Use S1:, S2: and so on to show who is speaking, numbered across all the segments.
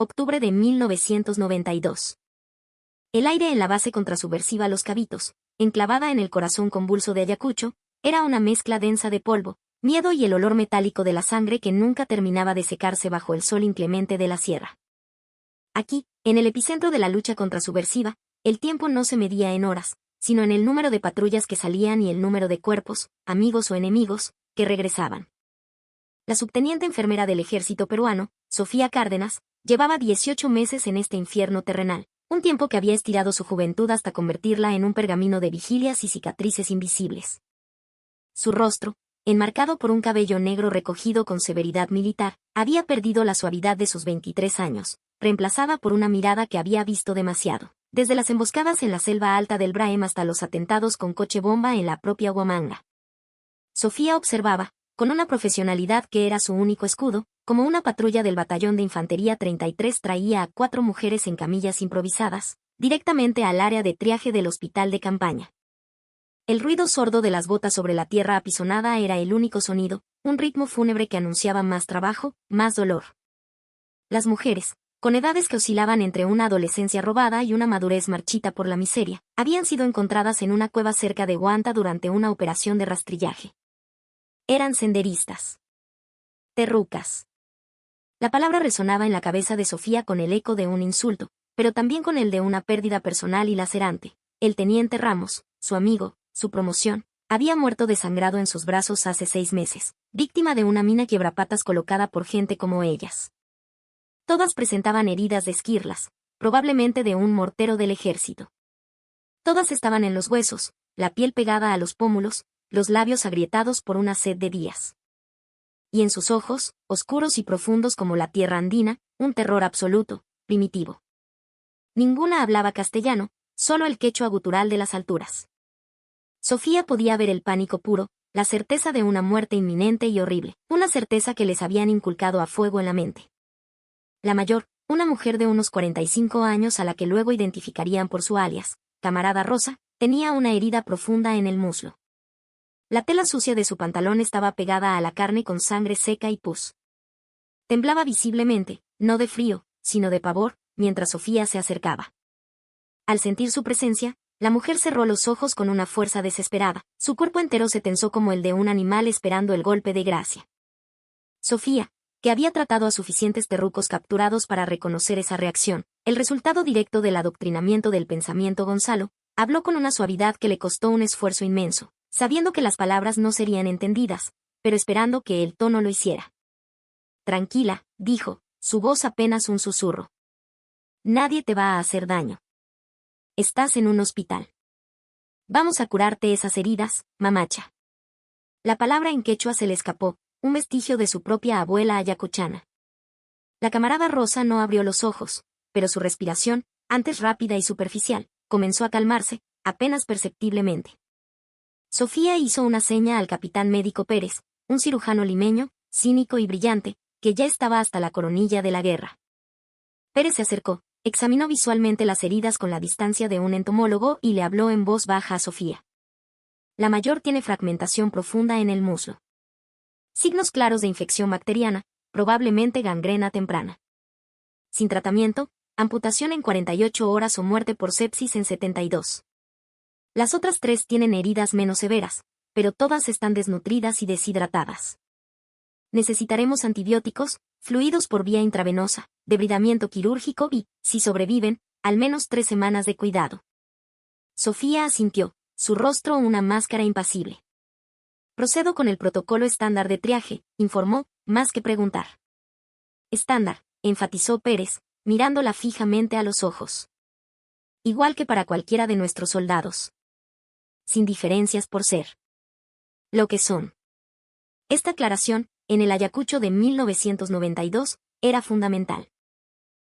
S1: octubre de 1992. El aire en la base contrasubversiva Los Cabitos, enclavada en el corazón convulso de Ayacucho, era una mezcla densa de polvo, miedo y el olor metálico de la sangre que nunca terminaba de secarse bajo el sol inclemente de la sierra. Aquí, en el epicentro de la lucha contrasubversiva, el tiempo no se medía en horas, sino en el número de patrullas que salían y el número de cuerpos, amigos o enemigos, que regresaban. La subteniente enfermera del ejército peruano, Sofía Cárdenas, llevaba 18 meses en este infierno terrenal, un tiempo que había estirado su juventud hasta convertirla en un pergamino de vigilias y cicatrices invisibles. Su rostro, enmarcado por un cabello negro recogido con severidad militar, había perdido la suavidad de sus 23 años, reemplazada por una mirada que había visto demasiado, desde las emboscadas en la selva alta del Braem hasta los atentados con coche bomba en la propia Huamanga. Sofía observaba, con una profesionalidad que era su único escudo, como una patrulla del batallón de infantería 33 traía a 4 mujeres en camillas improvisadas, directamente al área de triaje del hospital de campaña. El ruido sordo de las botas sobre la tierra apisonada era el único sonido, un ritmo fúnebre que anunciaba más trabajo, más dolor. Las mujeres, con edades que oscilaban entre una adolescencia robada y una madurez marchita por la miseria, habían sido encontradas en una cueva cerca de Huanta durante una operación de rastrillaje. Eran senderistas. Terrucas. La palabra resonaba en la cabeza de Sofía con el eco de un insulto, pero también con el de una pérdida personal y lacerante. El teniente Ramos, su amigo, su promoción, había muerto desangrado en sus brazos hace 6 meses, víctima de una mina quiebrapatas colocada por gente como ellas. Todas presentaban heridas de esquirlas, probablemente de un mortero del ejército. Todas estaban en los huesos, la piel pegada a los pómulos, los labios agrietados por una sed de días. Y en sus ojos, oscuros y profundos como la tierra andina, un terror absoluto, primitivo. Ninguna hablaba castellano, solo el quechua gutural de las alturas. Sofía podía ver el pánico puro, la certeza de una muerte inminente y horrible, una certeza que les habían inculcado a fuego en la mente. La mayor, una mujer de unos 45 años a la que luego identificarían por su alias, Camarada Rosa, tenía una herida profunda en el muslo. La tela sucia de su pantalón estaba pegada a la carne con sangre seca y pus. Temblaba visiblemente, no de frío, sino de pavor, mientras Sofía se acercaba. Al sentir su presencia, la mujer cerró los ojos con una fuerza desesperada, su cuerpo entero se tensó como el de un animal esperando el golpe de gracia. Sofía, que había tratado a suficientes terrucos capturados para reconocer esa reacción, el resultado directo del adoctrinamiento del pensamiento Gonzalo, habló con una suavidad que le costó un esfuerzo inmenso, sabiendo que las palabras no serían entendidas, pero esperando que el tono lo hiciera. Tranquila, dijo, su voz apenas un susurro. Nadie te va a hacer daño. Estás en un hospital. Vamos a curarte esas heridas, mamacha. La palabra en quechua se le escapó, un vestigio de su propia abuela ayacuchana. La camarada Rosa no abrió los ojos, pero su respiración, antes rápida y superficial, comenzó a calmarse, apenas perceptiblemente. Sofía hizo una seña al capitán médico Pérez, un cirujano limeño, cínico y brillante, que ya estaba hasta la coronilla de la guerra. Pérez se acercó, examinó visualmente las heridas con la distancia de un entomólogo y le habló en voz baja a Sofía. La mayor tiene fragmentación profunda en el muslo. Signos claros de infección bacteriana, probablemente gangrena temprana. Sin tratamiento, amputación en 48 horas o muerte por sepsis en 72. Las otras 3 tienen heridas menos severas, pero todas están desnutridas y deshidratadas. Necesitaremos antibióticos, fluidos por vía intravenosa, debridamiento quirúrgico y, si sobreviven, al menos 3 semanas de cuidado. Sofía asintió, su rostro una máscara impasible. Procedo con el protocolo estándar de triaje, informó, más que preguntar. Estándar, enfatizó Pérez, mirándola fijamente a los ojos. Igual que para cualquiera de nuestros soldados. Sin diferencias por ser lo que son. Esta aclaración, en el Ayacucho de 1992, era fundamental.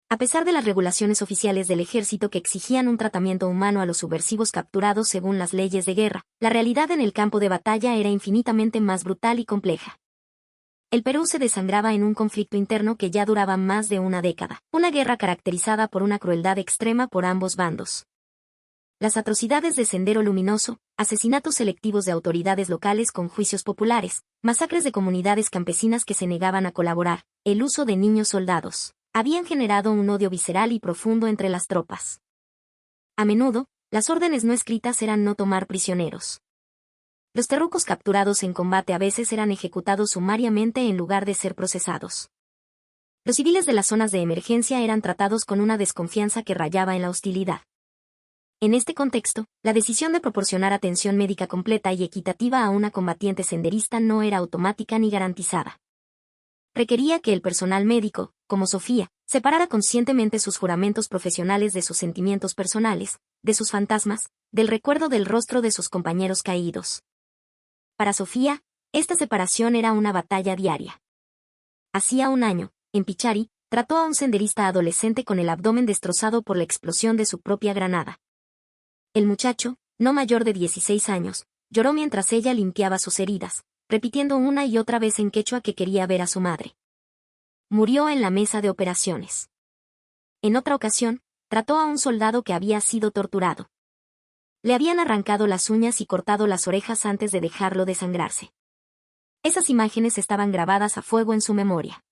S1: A pesar de las regulaciones oficiales del ejército que exigían un tratamiento humano a los subversivos capturados según las leyes de guerra, la realidad en el campo de batalla era infinitamente más brutal y compleja. El Perú se desangraba en un conflicto interno que ya duraba más de una década, una guerra caracterizada por una crueldad extrema por ambos bandos. Las atrocidades de Sendero Luminoso, asesinatos selectivos de autoridades locales con juicios populares, masacres de comunidades campesinas que se negaban a colaborar, el uso de niños soldados, habían generado un odio visceral y profundo entre las tropas. A menudo, las órdenes no escritas eran no tomar prisioneros. Los terrucos capturados en combate a veces eran ejecutados sumariamente en lugar de ser procesados. Los civiles de las zonas de emergencia eran tratados con una desconfianza que rayaba en la hostilidad. En este contexto, la decisión de proporcionar atención médica completa y equitativa a una combatiente senderista no era automática ni garantizada. Requería que el personal médico, como Sofía, separara conscientemente sus juramentos profesionales de sus sentimientos personales, de sus fantasmas, del recuerdo del rostro de sus compañeros caídos. Para Sofía, esta separación era una batalla diaria. Hacía un año, en Pichari, trató a un senderista adolescente con el abdomen destrozado por la explosión de su propia granada. El muchacho, no mayor de 16 años, lloró mientras ella limpiaba sus heridas, repitiendo una y otra vez en quechua que quería ver a su madre. Murió en la mesa de operaciones. En otra ocasión, trató a un soldado que había sido torturado. Le habían arrancado las uñas y cortado las orejas antes de dejarlo desangrarse. Esas imágenes estaban grabadas a fuego en su memoria.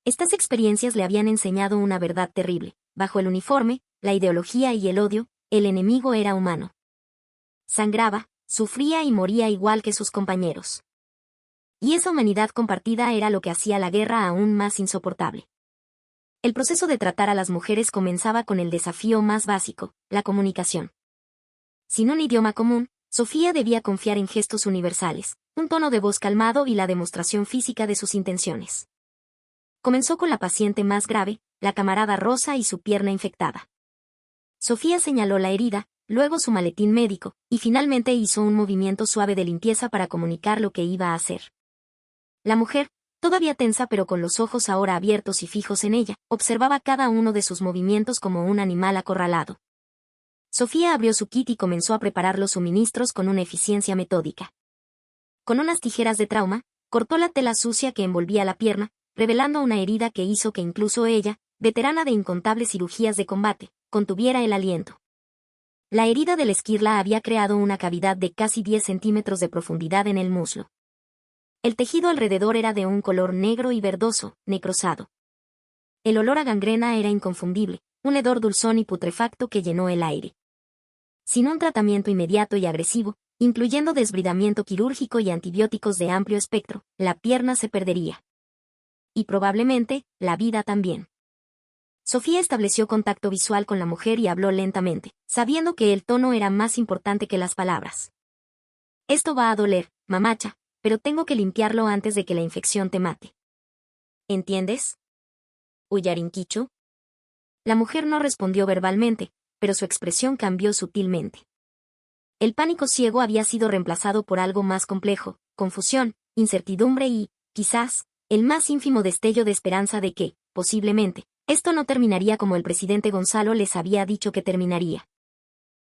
S1: Estas experiencias le habían enseñado una verdad terrible: bajo el uniforme, la ideología y el odio, el enemigo era humano. Sangraba, sufría y moría igual que sus compañeros. Y esa humanidad compartida era lo que hacía la guerra aún más insoportable. El proceso de tratar a las mujeres comenzaba con el desafío más básico: la comunicación. Sin un idioma común, Sofía debía confiar en gestos universales, un tono de voz calmado y la demostración física de sus intenciones. Comenzó con la paciente más grave, la camarada Rosa y su pierna infectada. Sofía señaló la herida, luego su maletín médico, y finalmente hizo un movimiento suave de limpieza para comunicar lo que iba a hacer. La mujer, todavía tensa pero con los ojos ahora abiertos y fijos en ella, observaba cada uno de sus movimientos como un animal acorralado. Sofía abrió su kit y comenzó a preparar los suministros con una eficiencia metódica. Con unas tijeras de trauma, cortó la tela sucia que envolvía la pierna, revelando una herida que hizo que incluso ella, veterana de incontables cirugías de combate, contuviera el aliento. La herida de la esquirla había creado una cavidad de casi 10 centímetros de profundidad en el muslo. El tejido alrededor era de un color negro y verdoso, necrosado. El olor a gangrena era inconfundible, un hedor dulzón y putrefacto que llenó el aire. Sin un tratamiento inmediato y agresivo, incluyendo desbridamiento quirúrgico y antibióticos de amplio espectro, la pierna se perdería. Y probablemente, la vida también. Sofía estableció contacto visual con la mujer y habló lentamente, sabiendo que el tono era más importante que las palabras. Esto va a doler, mamacha, pero tengo que limpiarlo antes de que la infección te mate. ¿Entiendes? Uyarinquichu. La mujer no respondió verbalmente, pero su expresión cambió sutilmente. El pánico ciego había sido reemplazado por algo más complejo: confusión, incertidumbre y, quizás, el más ínfimo destello de esperanza de que, posiblemente, esto no terminaría como el presidente Gonzalo les había dicho que terminaría.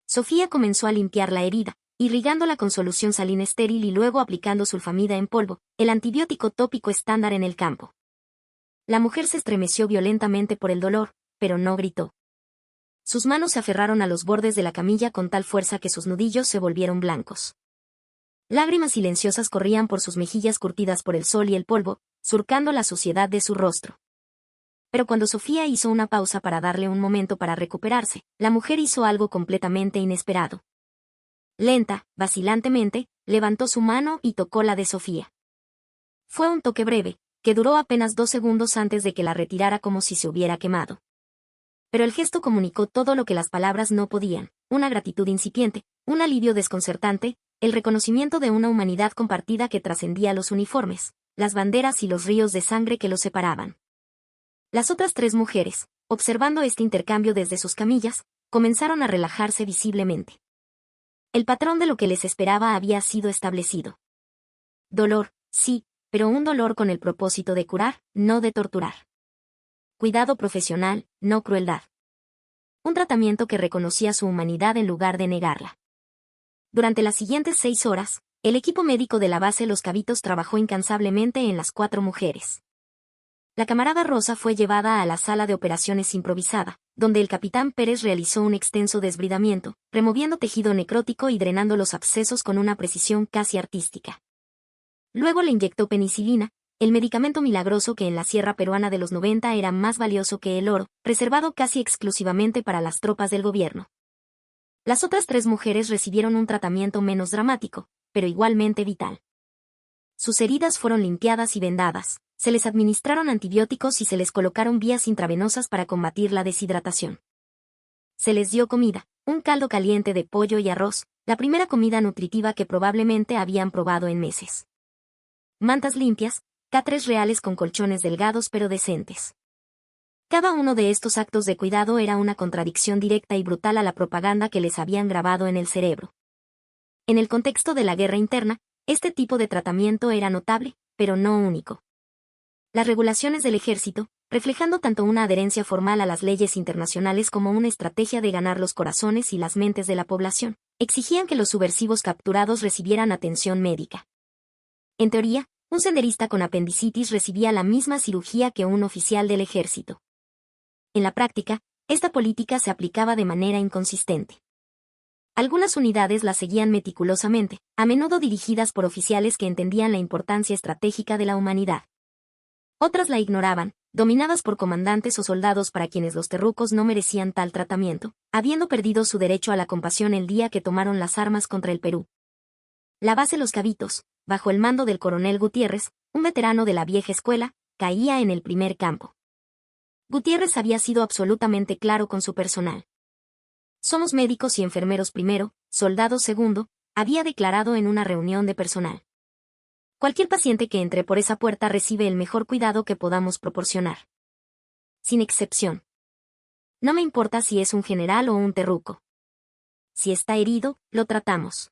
S1: Sofía comenzó a limpiar la herida, irrigándola con solución salina estéril y luego aplicando sulfamida en polvo, el antibiótico tópico estándar en el campo. La mujer se estremeció violentamente por el dolor, pero no gritó. Sus manos se aferraron a los bordes de la camilla con tal fuerza que sus nudillos se volvieron blancos. Lágrimas silenciosas corrían por sus mejillas curtidas por el sol y el polvo, surcando la suciedad de su rostro. Pero cuando Sofía hizo una pausa para darle un momento para recuperarse, la mujer hizo algo completamente inesperado. Lenta, vacilantemente, levantó su mano y tocó la de Sofía. Fue un toque breve, que duró apenas 2 segundos antes de que la retirara como si se hubiera quemado. Pero el gesto comunicó todo lo que las palabras no podían: una gratitud incipiente, un alivio desconcertante, el reconocimiento de una humanidad compartida que trascendía los uniformes, las banderas y los ríos de sangre que los separaban. Las otras 3 mujeres, observando este intercambio desde sus camillas, comenzaron a relajarse visiblemente. El patrón de lo que les esperaba había sido establecido. Dolor, sí, pero un dolor con el propósito de curar, no de torturar. Cuidado profesional, no crueldad. Un tratamiento que reconocía su humanidad en lugar de negarla. Durante las siguientes 6 horas, el equipo médico de la base Los Cabitos trabajó incansablemente en las 4 mujeres. La camarada Rosa fue llevada a la sala de operaciones improvisada, donde el capitán Pérez realizó un extenso desbridamiento, removiendo tejido necrótico y drenando los abscesos con una precisión casi artística. Luego le inyectó penicilina, el medicamento milagroso que en la sierra peruana de los 90 era más valioso que el oro, reservado casi exclusivamente para las tropas del gobierno. Las otras 3 mujeres recibieron un tratamiento menos dramático, pero igualmente vital. Sus heridas fueron limpiadas y vendadas, se les administraron antibióticos y se les colocaron vías intravenosas para combatir la deshidratación. Se les dio comida, un caldo caliente de pollo y arroz, la primera comida nutritiva que probablemente habían probado en meses. Mantas limpias, catres reales con colchones delgados pero decentes. Cada uno de estos actos de cuidado era una contradicción directa y brutal a la propaganda que les habían grabado en el cerebro. En el contexto de la guerra interna, este tipo de tratamiento era notable, pero no único. Las regulaciones del ejército, reflejando tanto una adherencia formal a las leyes internacionales como una estrategia de ganar los corazones y las mentes de la población, exigían que los subversivos capturados recibieran atención médica. En teoría, un senderista con apendicitis recibía la misma cirugía que un oficial del ejército. En la práctica, esta política se aplicaba de manera inconsistente. Algunas unidades la seguían meticulosamente, a menudo dirigidas por oficiales que entendían la importancia estratégica de la humanidad. Otras la ignoraban, dominadas por comandantes o soldados para quienes los terrucos no merecían tal tratamiento, habiendo perdido su derecho a la compasión el día que tomaron las armas contra el Perú. La base Los Cabitos, bajo el mando del coronel Gutiérrez, un veterano de la vieja escuela, caía en el primer campo. Gutiérrez había sido absolutamente claro con su personal. Somos médicos y enfermeros primero, soldados segundo, había declarado en una reunión de personal. Cualquier paciente que entre por esa puerta recibe el mejor cuidado que podamos proporcionar. Sin excepción. No me importa si es un general o un terruco. Si está herido, lo tratamos.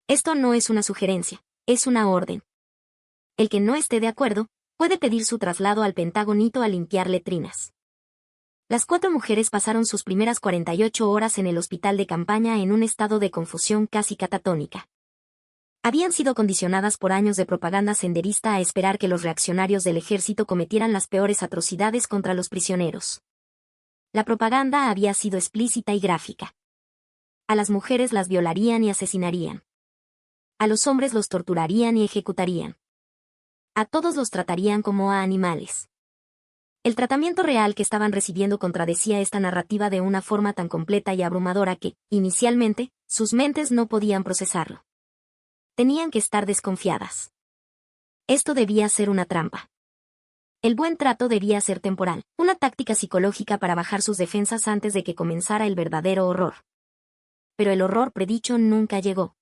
S1: Esto no es una sugerencia, es una orden. El que no esté de acuerdo, puede pedir su traslado al Pentagonito a limpiar letrinas. Las 4 mujeres pasaron sus primeras 48 horas en el hospital de campaña en un estado de confusión casi catatónica. Habían sido condicionadas por años de propaganda senderista a esperar que los reaccionarios del ejército cometieran las peores atrocidades contra los prisioneros. La propaganda había sido explícita y gráfica. A las mujeres las violarían y asesinarían. A los hombres los torturarían y ejecutarían. A todos los tratarían como a animales. El tratamiento real que estaban recibiendo contradecía esta narrativa de una forma tan completa y abrumadora que, inicialmente, sus mentes no podían procesarlo. Tenían que estar desconfiadas. Esto debía ser una trampa. El buen trato debía ser temporal, una táctica psicológica para bajar sus defensas antes de que comenzara el verdadero horror. Pero el horror predicho nunca llegó.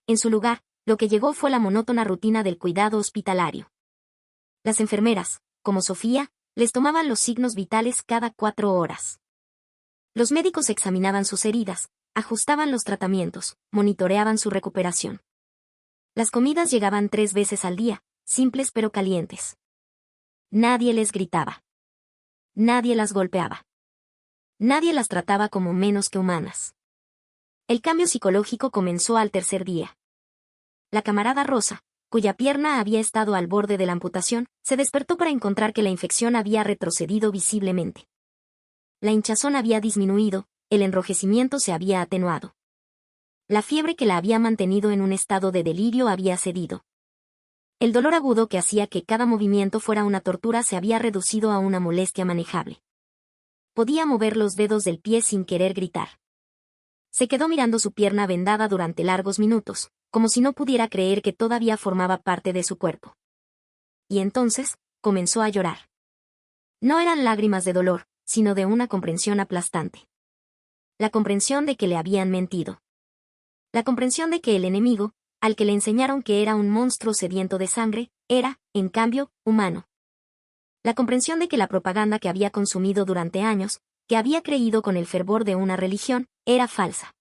S1: En su lugar, lo que llegó fue la monótona rutina del cuidado hospitalario. Las enfermeras, como Sofía, les tomaban los signos vitales cada 4 horas. Los médicos examinaban sus heridas, ajustaban los tratamientos, monitoreaban su recuperación. Las comidas llegaban 3 veces al día, simples pero calientes. Nadie les gritaba. Nadie las golpeaba. Nadie las trataba como menos que humanas. El cambio psicológico comenzó al tercer día. La camarada Rosa, cuya pierna había estado al borde de la amputación, se despertó para encontrar que la infección había retrocedido visiblemente. La hinchazón había disminuido, el enrojecimiento se había atenuado. La fiebre que la había mantenido en un estado de delirio había cedido. El dolor agudo que hacía que cada movimiento fuera una tortura se había reducido a una molestia manejable. Podía mover los dedos del pie sin querer gritar. Se quedó mirando su pierna vendada durante largos minutos, como si no pudiera creer que todavía formaba parte de su cuerpo. Y entonces, comenzó a llorar. No eran lágrimas de dolor, sino de una comprensión aplastante. La comprensión de que le habían mentido. La comprensión de que el enemigo, al que le enseñaron que era un monstruo sediento de sangre, era, en cambio, humano. La comprensión de que la propaganda que había consumido durante años, que había creído con el fervor de una religión, era falsa.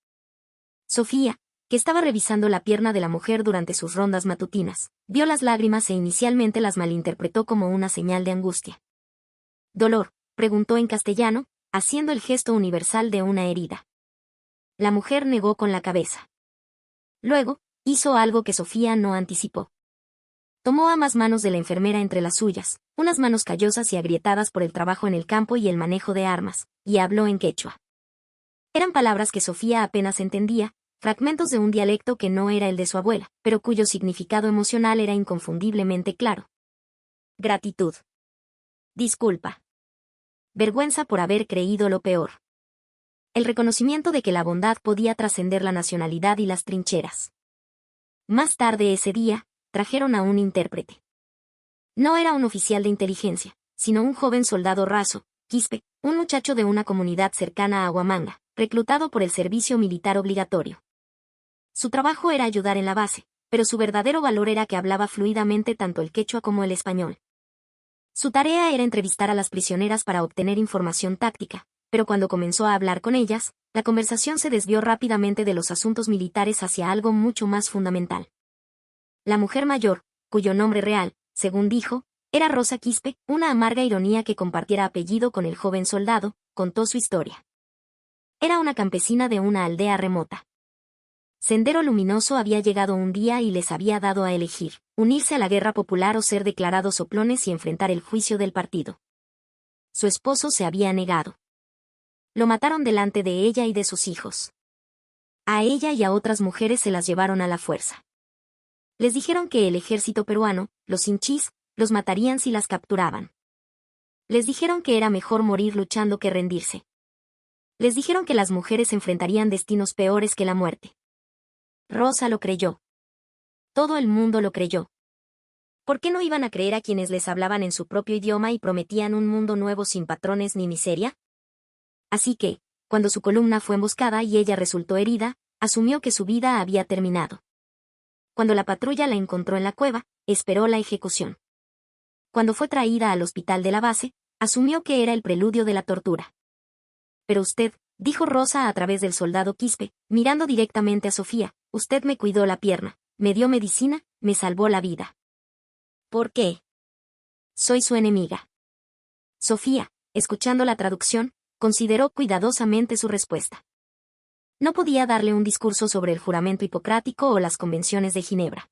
S1: Sofía, que estaba revisando la pierna de la mujer durante sus rondas matutinas, vio las lágrimas e inicialmente las malinterpretó como una señal de angustia. ¿Dolor?, preguntó en castellano, haciendo el gesto universal de una herida. La mujer negó con la cabeza. Luego, hizo algo que Sofía no anticipó. Tomó ambas manos de la enfermera entre las suyas, unas manos callosas y agrietadas por el trabajo en el campo y el manejo de armas, y habló en quechua. Eran palabras que Sofía apenas entendía, fragmentos de un dialecto que no era el de su abuela, pero cuyo significado emocional era inconfundiblemente claro. Gratitud. Disculpa. Vergüenza por haber creído lo peor. El reconocimiento de que la bondad podía trascender la nacionalidad y las trincheras. Más tarde ese día, trajeron a un intérprete. No era un oficial de inteligencia, sino un joven soldado raso, Quispe, un muchacho de una comunidad cercana a Huamanga, reclutado por el servicio militar obligatorio. Su trabajo era ayudar en la base, pero su verdadero valor era que hablaba fluidamente tanto el quechua como el español. Su tarea era entrevistar a las prisioneras para obtener información táctica, pero cuando comenzó a hablar con ellas, la conversación se desvió rápidamente de los asuntos militares hacia algo mucho más fundamental. La mujer mayor, cuyo nombre real, según dijo, era Rosa Quispe, una amarga ironía que compartiera apellido con el joven soldado, contó su historia. Era una campesina de una aldea remota. Sendero Luminoso había llegado un día y les había dado a elegir, unirse a la guerra popular o ser declarados soplones y enfrentar el juicio del partido. Su esposo se había negado. Lo mataron delante de ella y de sus hijos. A ella y a otras mujeres se las llevaron a la fuerza. Les dijeron que el ejército peruano, los hinchís, los matarían si las capturaban. Les dijeron que era mejor morir luchando que rendirse. Les dijeron que las mujeres enfrentarían destinos peores que la muerte. Rosa lo creyó. Todo el mundo lo creyó. ¿Por qué no iban a creer a quienes les hablaban en su propio idioma y prometían un mundo nuevo sin patrones ni miseria? Así que, cuando su columna fue emboscada y ella resultó herida, asumió que su vida había terminado. Cuando la patrulla la encontró en la cueva, esperó la ejecución. Cuando fue traída al hospital de la base, asumió que era el preludio de la tortura. Pero usted, dijo Rosa a través del soldado Quispe, mirando directamente a Sofía, usted me cuidó la pierna, me dio medicina, me salvó la vida. ¿Por qué? Soy su enemiga. Sofía, escuchando la traducción, consideró cuidadosamente su respuesta. No podía darle un discurso sobre el juramento hipocrático o las convenciones de Ginebra.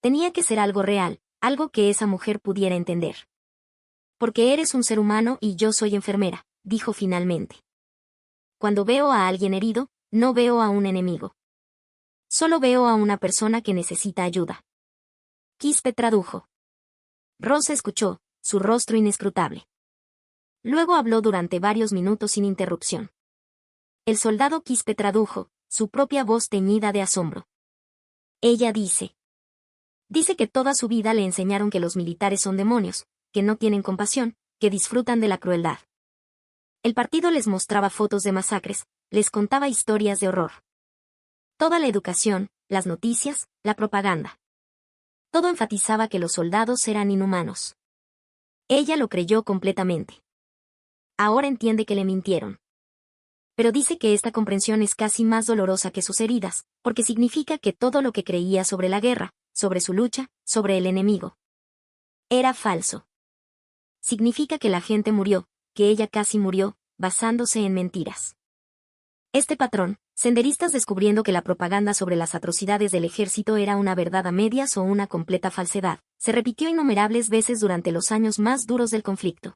S1: Tenía que ser algo real, algo que esa mujer pudiera entender. Porque eres un ser humano y yo soy enfermera, dijo finalmente. Cuando veo a alguien herido, no veo a un enemigo. Solo veo a una persona que necesita ayuda. Quispe tradujo. Rosa escuchó, su rostro inescrutable. Luego habló durante varios minutos sin interrupción. El soldado Quispe tradujo, su propia voz teñida de asombro. Ella dice. Dice que toda su vida le enseñaron que los militares son demonios, que no tienen compasión, que disfrutan de la crueldad. El partido les mostraba fotos de masacres, les contaba historias de horror. Toda la educación, las noticias, la propaganda. Todo enfatizaba que los soldados eran inhumanos. Ella lo creyó completamente. Ahora entiende que le mintieron. Pero dice que esta comprensión es casi más dolorosa que sus heridas, porque significa que todo lo que creía sobre la guerra, sobre su lucha, sobre el enemigo, era falso. Significa que la gente murió, que ella casi murió, basándose en mentiras. Este patrón, senderistas descubriendo que la propaganda sobre las atrocidades del ejército era una verdad a medias o una completa falsedad, se repitió innumerables veces durante los años más duros del conflicto.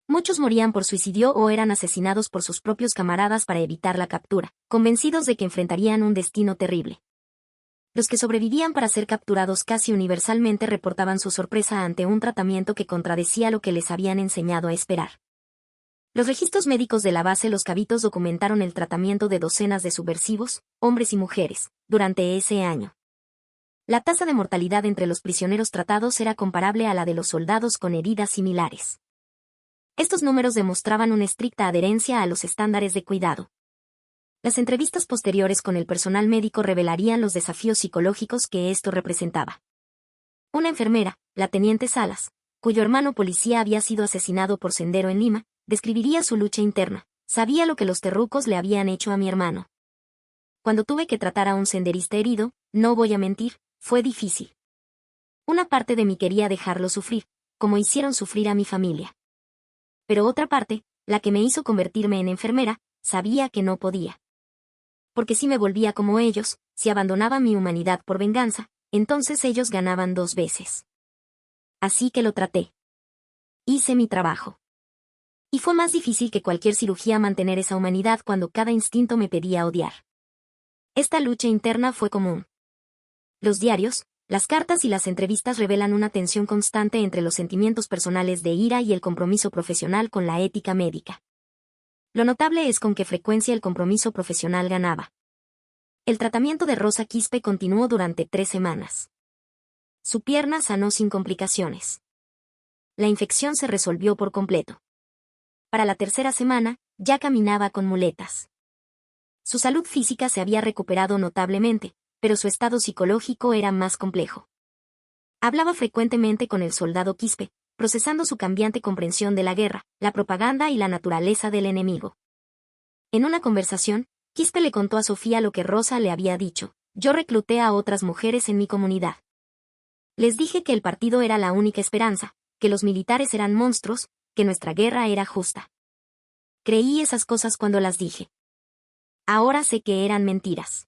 S1: Muchos morían por suicidio o eran asesinados por sus propios camaradas para evitar la captura, convencidos de que enfrentarían un destino terrible. Los que sobrevivían para ser capturados casi universalmente reportaban su sorpresa ante un tratamiento que contradecía lo que les habían enseñado a esperar. Los registros médicos de la base Los Cabitos documentaron el tratamiento de docenas de subversivos, hombres y mujeres, durante ese año. La tasa de mortalidad entre los prisioneros tratados era comparable a la de los soldados con heridas similares. Estos números demostraban una estricta adherencia a los estándares de cuidado. Las entrevistas posteriores con el personal médico revelarían los desafíos psicológicos que esto representaba. Una enfermera, la teniente Salas, cuyo hermano policía había sido asesinado por Sendero en Lima, describiría su lucha interna. Sabía lo que los terrucos le habían hecho a mi hermano. Cuando tuve que tratar a un senderista herido, no voy a mentir, fue difícil. Una parte de mí quería dejarlo sufrir, como hicieron sufrir a mi familia. Pero otra parte, la que me hizo convertirme en enfermera, sabía que no podía. Porque si me volvía como ellos, si abandonaba mi humanidad por venganza, entonces ellos ganaban 2 veces. Así que lo traté. Hice mi trabajo. Y fue más difícil que cualquier cirugía mantener esa humanidad cuando cada instinto me pedía odiar. Esta lucha interna fue común. Los diarios, Las cartas y las entrevistas revelan una tensión constante entre los sentimientos personales de ira y el compromiso profesional con la ética médica. Lo notable es con qué frecuencia el compromiso profesional ganaba. El tratamiento de Rosa Quispe continuó durante 3 semanas. Su pierna sanó sin complicaciones. La infección se resolvió por completo. Para la 3ª semana, ya caminaba con muletas. Su salud física se había recuperado notablemente, pero su estado psicológico era más complejo. Hablaba frecuentemente con el soldado Quispe, procesando su cambiante comprensión de la guerra, la propaganda y la naturaleza del enemigo. En una conversación, Quispe le contó a Sofía lo que Rosa le había dicho: yo recluté a otras mujeres en mi comunidad. Les dije que el partido era la única esperanza, que los militares eran monstruos, que nuestra guerra era justa. Creí esas cosas cuando las dije. Ahora sé que eran mentiras.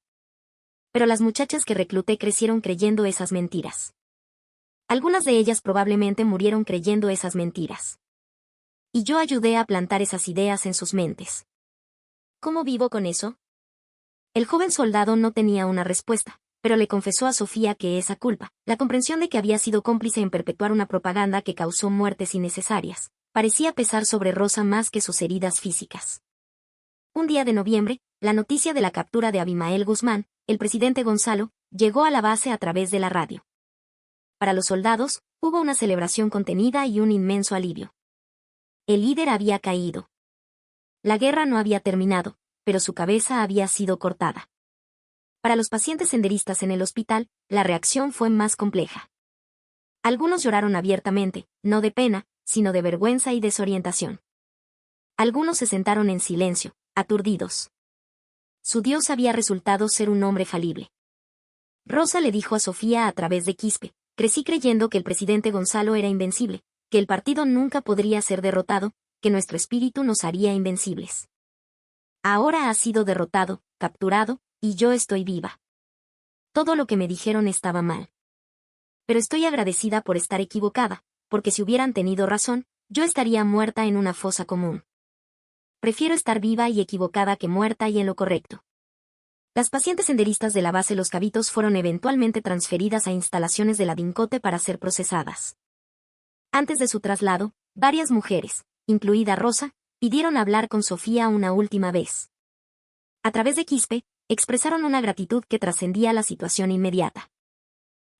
S1: Pero las muchachas que recluté crecieron creyendo esas mentiras. Algunas de ellas probablemente murieron creyendo esas mentiras. Y yo ayudé a plantar esas ideas en sus mentes. ¿Cómo vivo con eso? El joven soldado no tenía una respuesta, pero le confesó a Sofía que esa culpa, la comprensión de que había sido cómplice en perpetuar una propaganda que causó muertes innecesarias, parecía pesar sobre Rosa más que sus heridas físicas. Un día de noviembre, la noticia de la captura de Abimael Guzmán, el presidente Gonzalo, llegó a la base a través de la radio. Para los soldados, hubo una celebración contenida y un inmenso alivio. El líder había caído. La guerra no había terminado, pero su cabeza había sido cortada. Para los pacientes senderistas en el hospital, la reacción fue más compleja. Algunos lloraron abiertamente, no de pena, sino de vergüenza y desorientación. Algunos se sentaron en silencio, aturdidos. Su Dios había resultado ser un hombre falible. Rosa le dijo a Sofía a través de Quispe: crecí creyendo que el presidente Gonzalo era invencible, que el partido nunca podría ser derrotado, que nuestro espíritu nos haría invencibles. Ahora ha sido derrotado, capturado, y yo estoy viva. Todo lo que me dijeron estaba mal. Pero estoy agradecida por estar equivocada, porque si hubieran tenido razón, yo estaría muerta en una fosa común. Prefiero estar viva y equivocada que muerta y en lo correcto. Las pacientes senderistas de la base Los Cabitos fueron eventualmente transferidas a instalaciones de la DINCOTE para ser procesadas. Antes de su traslado, varias mujeres, incluida Rosa, pidieron hablar con Sofía una última vez. A través de Quispe, expresaron una gratitud que trascendía la situación inmediata.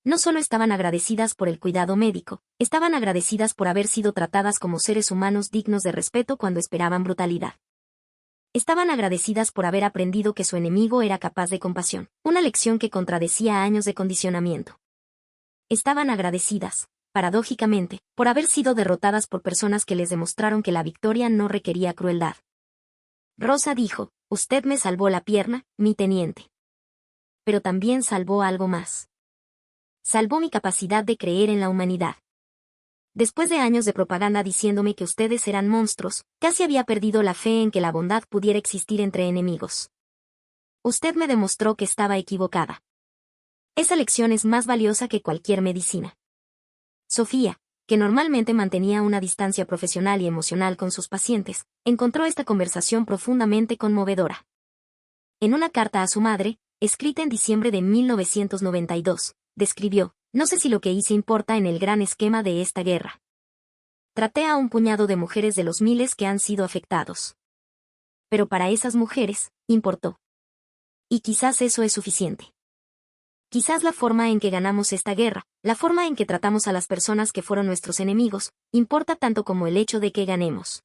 S1: No solo estaban agradecidas por el cuidado médico, estaban agradecidas por haber sido tratadas como seres humanos dignos de respeto cuando esperaban brutalidad. Estaban agradecidas por haber aprendido que su enemigo era capaz de compasión, una lección que contradecía años de condicionamiento. Estaban agradecidas, paradójicamente, por haber sido derrotadas por personas que les demostraron que la victoria no requería crueldad. Rosa dijo: usted me salvó la pierna, mi teniente. Pero también salvó algo más. Salvó mi capacidad de creer en la humanidad. Después de años de propaganda diciéndome que ustedes eran monstruos, casi había perdido la fe en que la bondad pudiera existir entre enemigos. Usted me demostró que estaba equivocada. Esa lección es más valiosa que cualquier medicina. Sofía, que normalmente mantenía una distancia profesional y emocional con sus pacientes, encontró esta conversación profundamente conmovedora. En una carta a su madre, escrita en diciembre de 1992, describió: no sé si lo que hice importa en el gran esquema de esta guerra. Traté a un puñado de mujeres de los miles que han sido afectados. Pero para esas mujeres, importó. Y quizás eso es suficiente. Quizás la forma en que ganamos esta guerra, la forma en que tratamos a las personas que fueron nuestros enemigos, importa tanto como el hecho de que ganemos.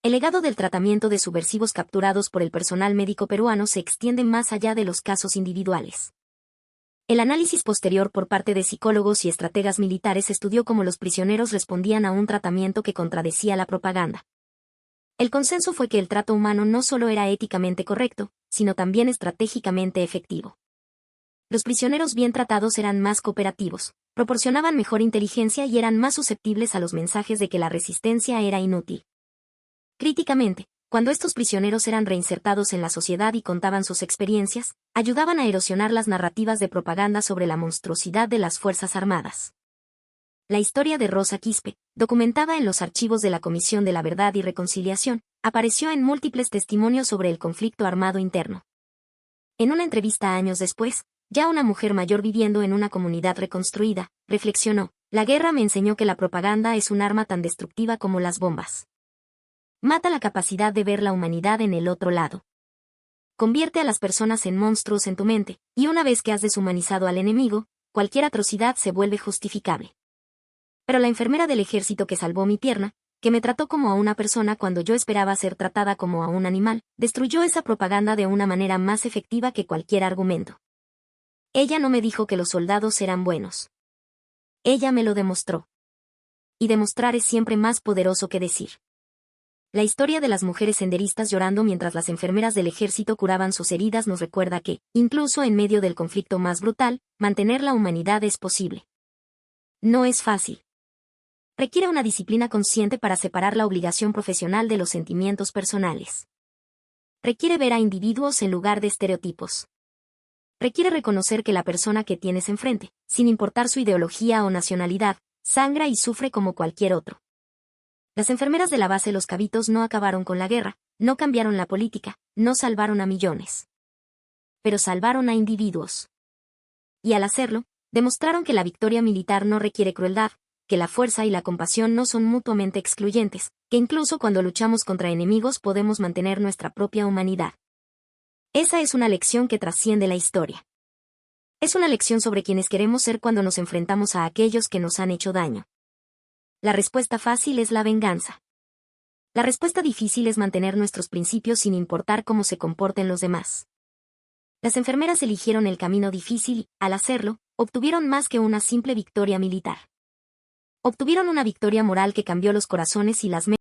S1: El legado del tratamiento de subversivos capturados por el personal médico peruano se extiende más allá de los casos individuales. El análisis posterior por parte de psicólogos y estrategas militares estudió cómo los prisioneros respondían a un tratamiento que contradecía la propaganda. El consenso fue que el trato humano no solo era éticamente correcto, sino también estratégicamente efectivo. Los prisioneros bien tratados eran más cooperativos, proporcionaban mejor inteligencia y eran más susceptibles a los mensajes de que la resistencia era inútil. Críticamente, cuando estos prisioneros eran reinsertados en la sociedad y contaban sus experiencias, ayudaban a erosionar las narrativas de propaganda sobre la monstruosidad de las Fuerzas Armadas. La historia de Rosa Quispe, documentada en los archivos de la Comisión de la Verdad y Reconciliación, apareció en múltiples testimonios sobre el conflicto armado interno. En una entrevista años después, Ya una mujer mayor viviendo en una comunidad reconstruida, reflexionó, la guerra me enseñó que la propaganda es un arma tan destructiva como las bombas. Mata la capacidad de ver la humanidad en el otro lado. Convierte a las personas en monstruos en tu mente, y una vez que has deshumanizado al enemigo, cualquier atrocidad se vuelve justificable. Pero la enfermera del ejército que salvó mi pierna, que me trató como a una persona cuando yo esperaba ser tratada como a un animal, destruyó esa propaganda de una manera más efectiva que cualquier argumento. Ella no me dijo que los soldados eran buenos. Ella me lo demostró. Y demostrar es siempre más poderoso que decir. La historia de las mujeres senderistas llorando mientras las enfermeras del ejército curaban sus heridas nos recuerda que, incluso en medio del conflicto más brutal, mantener la humanidad es posible. No es fácil. Requiere una disciplina consciente para separar la obligación profesional de los sentimientos personales. Requiere ver a individuos en lugar de estereotipos. Requiere reconocer que la persona que tienes enfrente, sin importar su ideología o nacionalidad, sangra y sufre como cualquier otro. Las enfermeras de la base Los Cabitos no acabaron con la guerra, no cambiaron la política, no salvaron a millones. Pero salvaron a individuos. Y al hacerlo, demostraron que la victoria militar no requiere crueldad, que la fuerza y la compasión no son mutuamente excluyentes, que incluso cuando luchamos contra enemigos podemos mantener nuestra propia humanidad. Esa es una lección que trasciende la historia. Es una lección sobre quienes queremos ser cuando nos enfrentamos a aquellos que nos han hecho daño. La respuesta fácil es la venganza. La respuesta difícil es mantener nuestros principios sin importar cómo se comporten los demás. Las enfermeras eligieron el camino difícil y, al hacerlo, obtuvieron más que una simple victoria militar. Obtuvieron una victoria moral que cambió los corazones y las mentes